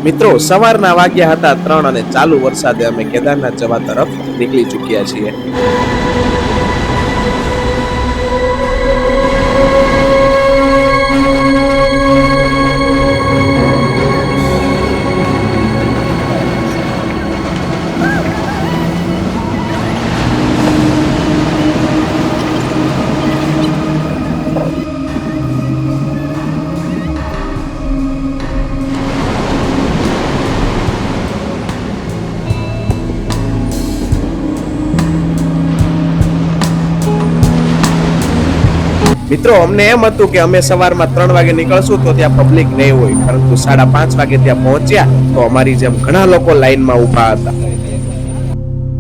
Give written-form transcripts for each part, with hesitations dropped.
મિત્રો, સવારના વાગ્યા હતા 3 અને ચાલુ વરસાદે અમે કેદારનાથ જવા તરફ નીકળી ચૂક્યા છીએ. મિત્રો, અમને એમ હતું કે અમે સવારમાં 3 વાગે નીકળશું તો ત્યાં પબ્લિક નહીં હોય, પરંતુ 5:30 વાગે ત્યાં પહોંચ્યા તો અમારી જેમ ઘણા લોકો લાઈનમાં ઊભા હતા.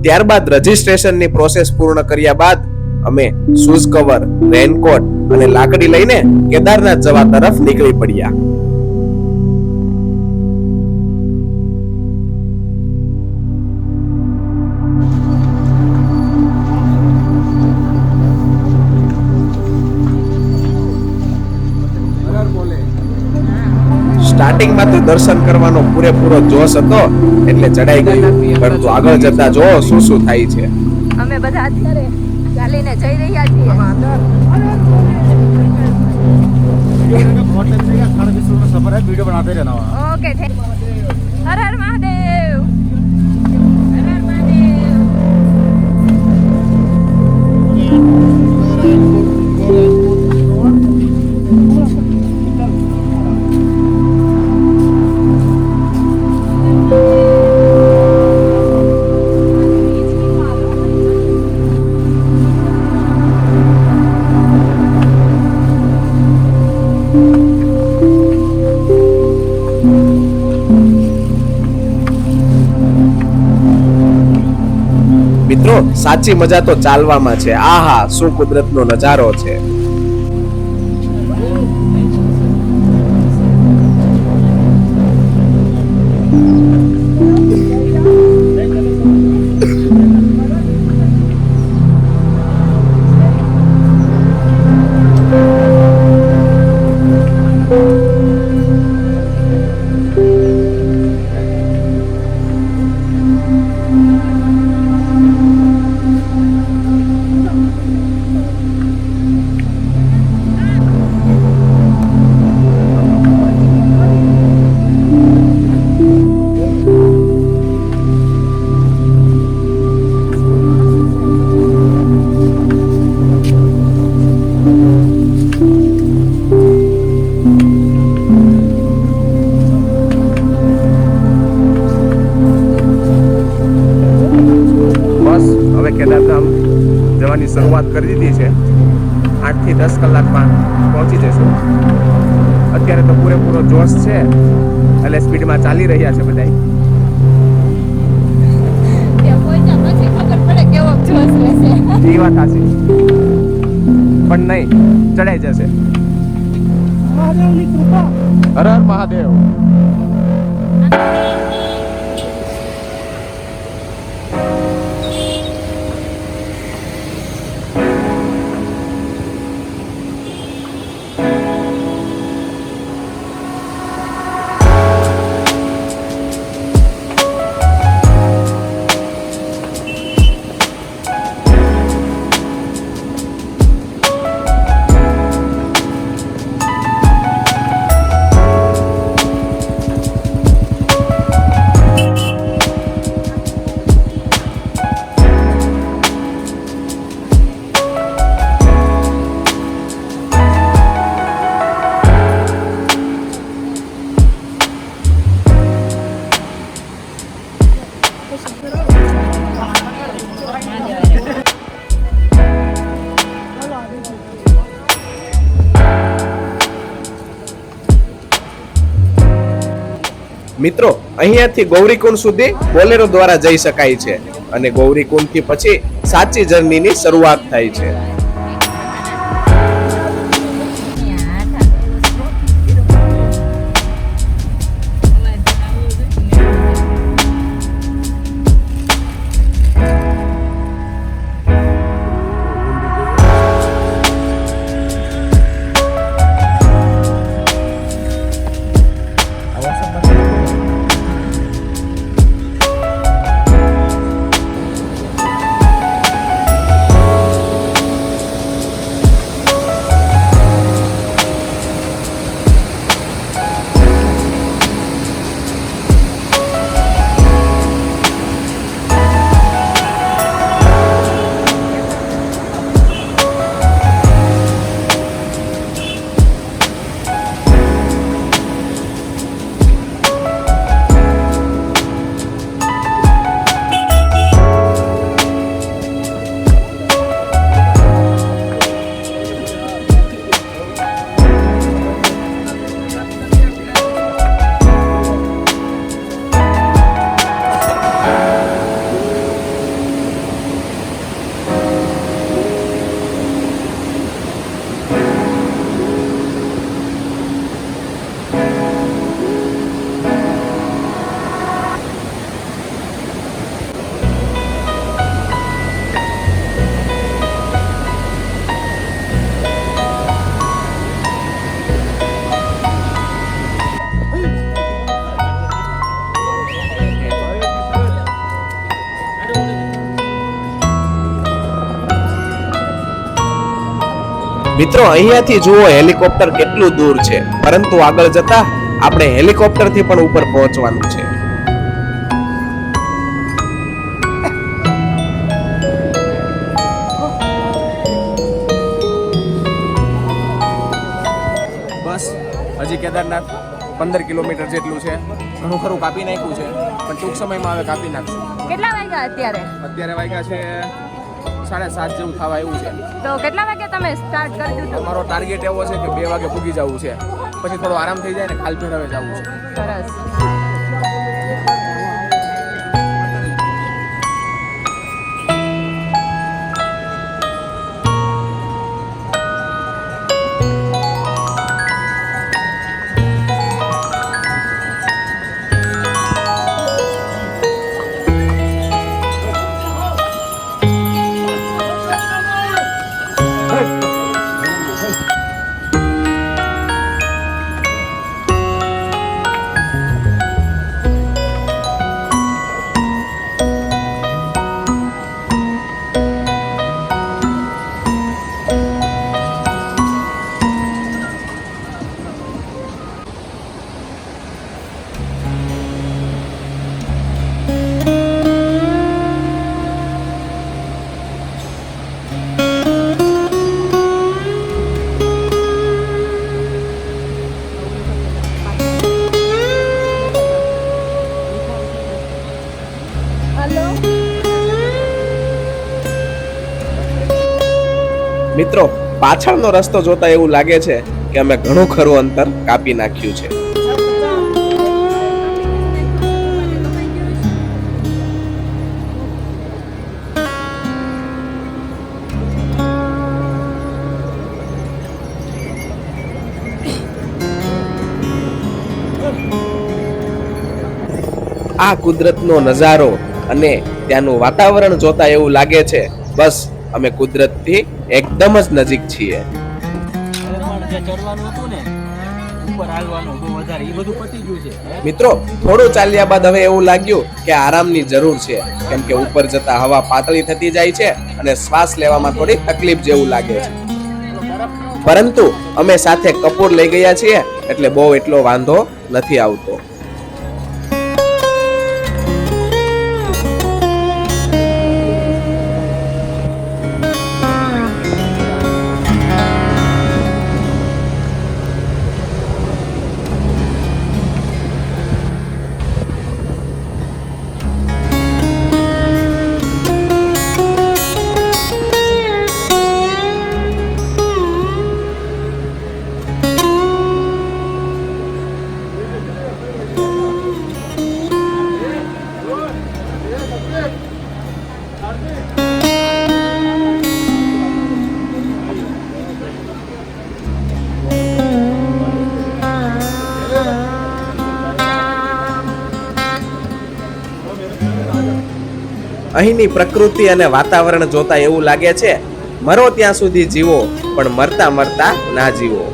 ત્યારબાદ રજીસ્ટ્રેશનની પ્રોસેસ પૂર્ણ કર્યા બાદ અમે શૂઝ કવર, રેનકોટ અને લાકડી લઈને કેદારનાથ જવા તરફ નીકળી પડ્યા. સ્ટાર્ટિંગમાં તો દર્શન કરવાનો પૂરેપૂરો જોશ હતો એટલે ચડાઈ ગઈ, પરંતુ આગળ જતા જો શું શું થાય છે. અમે બધા અત્યારે ચાલીને જઈ રહ્યા છીએ. वीडियो बनाते रहना. ओके, हर हर महादेव. हर हर महादेव. મિત્રો, સાચી મજા તો ચાલવામાં છે. આહા, શું કુદરતનો નજારો છે. કેદારધામ જવાની શરૂઆત કરી દીધી છે. 8 થી 10 કલાકમાં પહોંચી જઈશું. અત્યારે તો પૂરેપૂરો જોશ છે એટલે સ્પીડમાં ચાલી રહ્યા છે બધા. એ વાત સાચી, પણ નહીં, ચડાઈ જશે. હર હર મહાદેવ. મિત્રો, અહીંયાથી ગૌરીકુંડ સુધી બોલેરો દ્વારા જઈ શકાય છે અને ગૌરીકુંડથી પછી સાચી જર્નીની શરૂઆત થાય છે. મિત્રો અહીંયાથી જુઓ હેલિકોપ્ટર કેટલું દૂર છે, પરંતુ આગળ જતા આપણે હેલિકોપ્ટરથી પણ ઉપર પહોંચવાનું છે. બસ હજી કેદારનાથ 15 કિલોમીટર જેટલું છે. ઘણું ખરું કાપી નાખ્યું છે, પણ ટૂંક સમયમાં હવે કાપી નાખશું. કેટલા વાગ્યા અત્યારે? અત્યારે વાગ્યા છે 7:30 જેવું થવા આવ્યું છે. તો કેટલા વાગે તમે સ્ટાર્ટ કરી દીધું? અમારો ટાર્ગેટ એવો છે કે 2 વાગે પૂગી જવું છે, પછી થોડો આરામ થઈ જાય ને ખાલભેર હવે જવું છે. સરસ. મિત્રો, પાછળનો રસ્તો જોતા એવું લાગે છે કે અમે ઘણું ખરું અંતર કાપી નાખ્યું છે. આ કુદરતનો નજારો અને ત્યાંનું વાતાવરણ જોતા એવું લાગે છે બસ અમે કુદરતથી એકદમ જ નજીક છીએ. મિત્રો, થોડું ચાલ્યા બાદ હવે એવું લાગ્યું કે આરામની જરૂર છે, કેમ કે ઉપર જતા હવા પાતળી થતી જાય છે અને શ્વાસ લેવામાં થોડી તકલીફ જેવું લાગે છે. પરંતુ અમે સાથે કપૂર લઈ ગયા છીએ એટલે બહુ એટલો વાંધો નથી આવતો. અહીંની પ્રકૃતિ અને વાતાવરણ જોતા એવું લાગે છે મરો ત્યાં સુધી જીવો, પણ મરતા મરતા ના જીવો.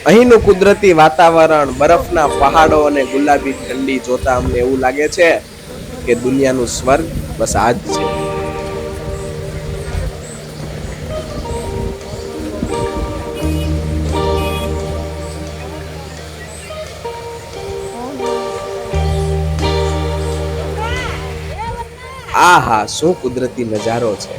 અહીંનું કુદરતી વાતાવરણ, બરફના પહાડો અને ગુલાબી ઠંડી જોતા અમને એવું લાગે છે કે દુનિયાનું સ્વર્ગ બસ આ જ છે. આહા, શું કુદરતી નજારો છે.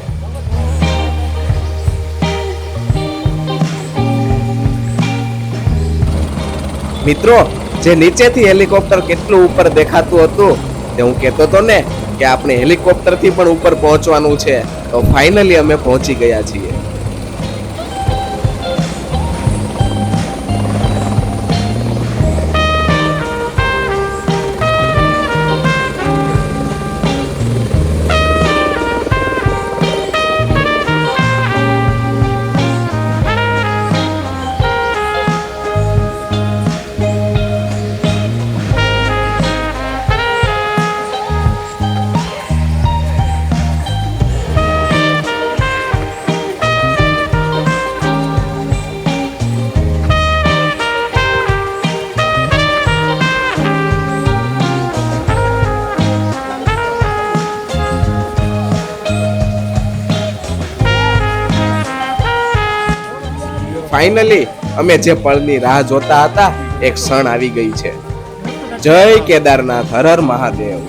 મિત્રો, જે નીચેથી હેલિકોપ્ટર કેટલું ઉપર દેખાતું હતું તે હું કહેતો હતો ને કે આપણે હેલિકોપ્ટરથી પણ ઉપર પહોંચવાનું છે, તો ફાઇનલી અમે પહોંચી ગયા છીએ. ફાઇનલી અમે જે પળની રાહ જોતા હતા એક ક્ષણ આવી ગઈ છે. જય કેદારનાથ, હર હર મહાદેવ.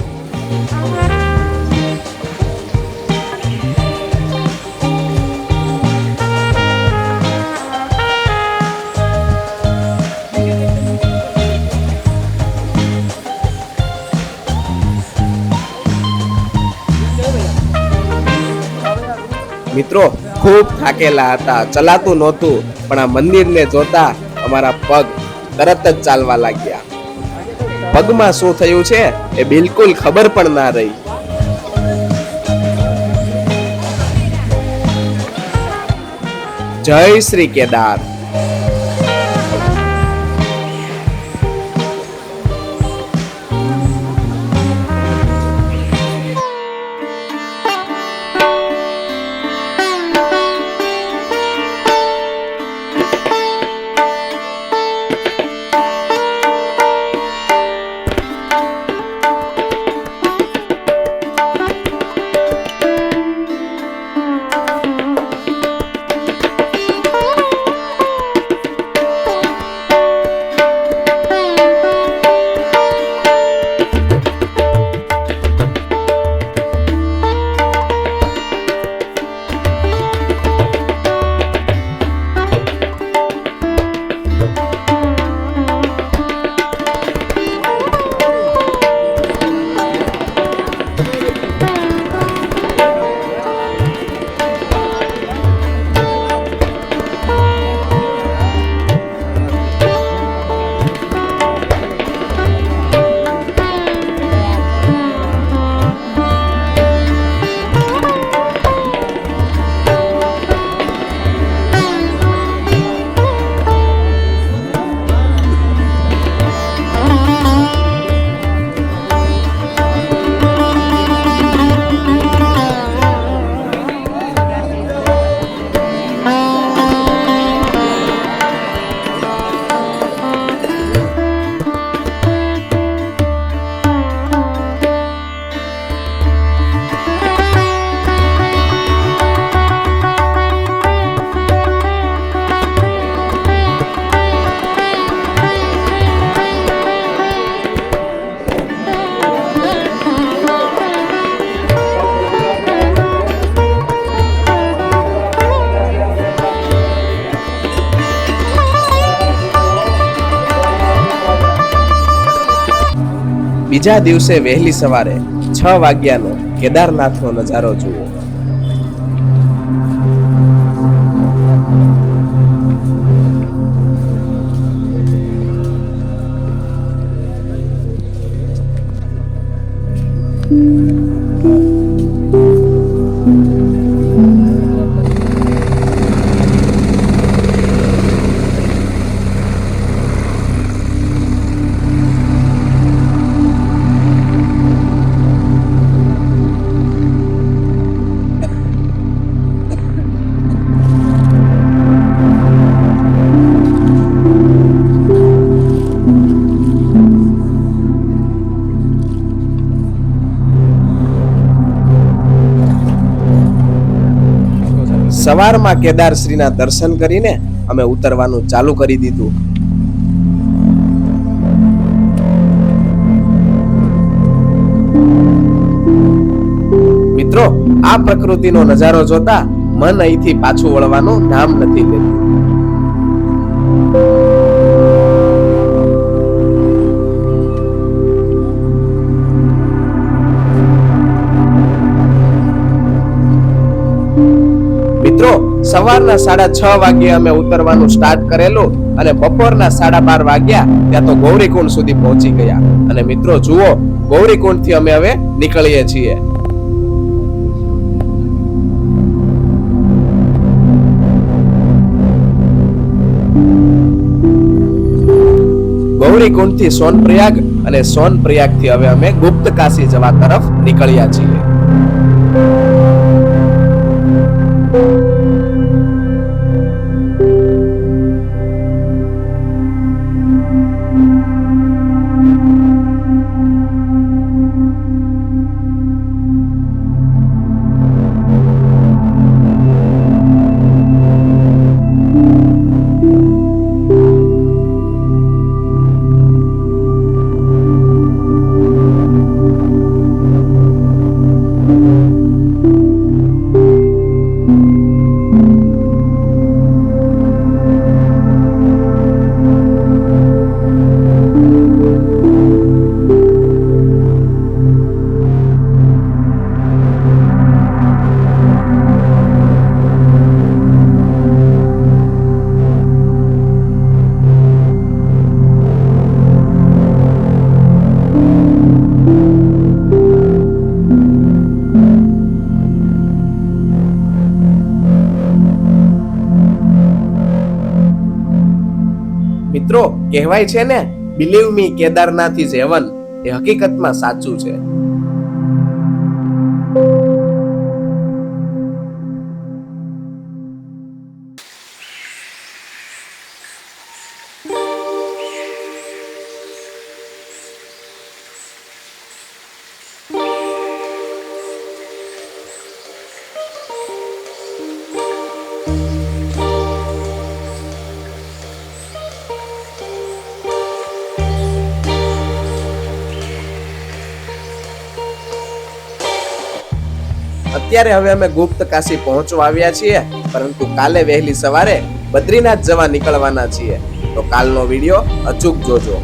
મિત્રો ખૂબ થાકેલા હતા, ચલાતું નહોતું, પણ આ મંદિરને જોતા અમારા પગ તરત જ ચાલવા લાગ્યા. પગમાં શું થયું છે એ બિલકુલ ખબર પણ ના રહી. જય શ્રી કેદાર. બીજા દિવસે વહેલી સવારે 6 વાગ્યાનો કેદારનાથનો નજારો જુઓ. સવારમાં કેદારશ્રીના દર્શન કરીને અમે ઉતરવાનું ચાલુ કરી દીધું. મિત્રો, આ પ્રકૃતિનો નજારો જોતા મન અહીંથી પાછું વળવાનું નામ નથી લેતું. મિત્રો, સવારના 6:30 વાગ્યે અમે ઉતરવાનું સ્ટાર્ટ કરેલું અને બપોરના 12:30 વાગ્યા ત્યાં તો ગૌરીકુંડ સુધી પહોંચી ગયા. અને મિત્રો જુઓ, ગૌરીકુંડ થી અમે હવે નીકળીએ છીએ. ગૌરીકુંડ થી સોનપ્રયાગ અને સોનપ્રયાગ થી હવે અમે ગુપ્ત કાશી જવા તરફ નીકળ્યા છીએ. મિત્રો કહેવાય છે ને, believe me Kedarnath is heaven, એ હકીકતમાં સાચું છે. અત્યારે હવે અમે ગુપ્ત કાશી પહોંચવા આવ્યા છીએ, પરંતુ કાલે વહેલી સવારે બદ્રીનાથ જવા નીકળવાના છીએ. તો કાલનો વિડીયો અચૂક જોજો.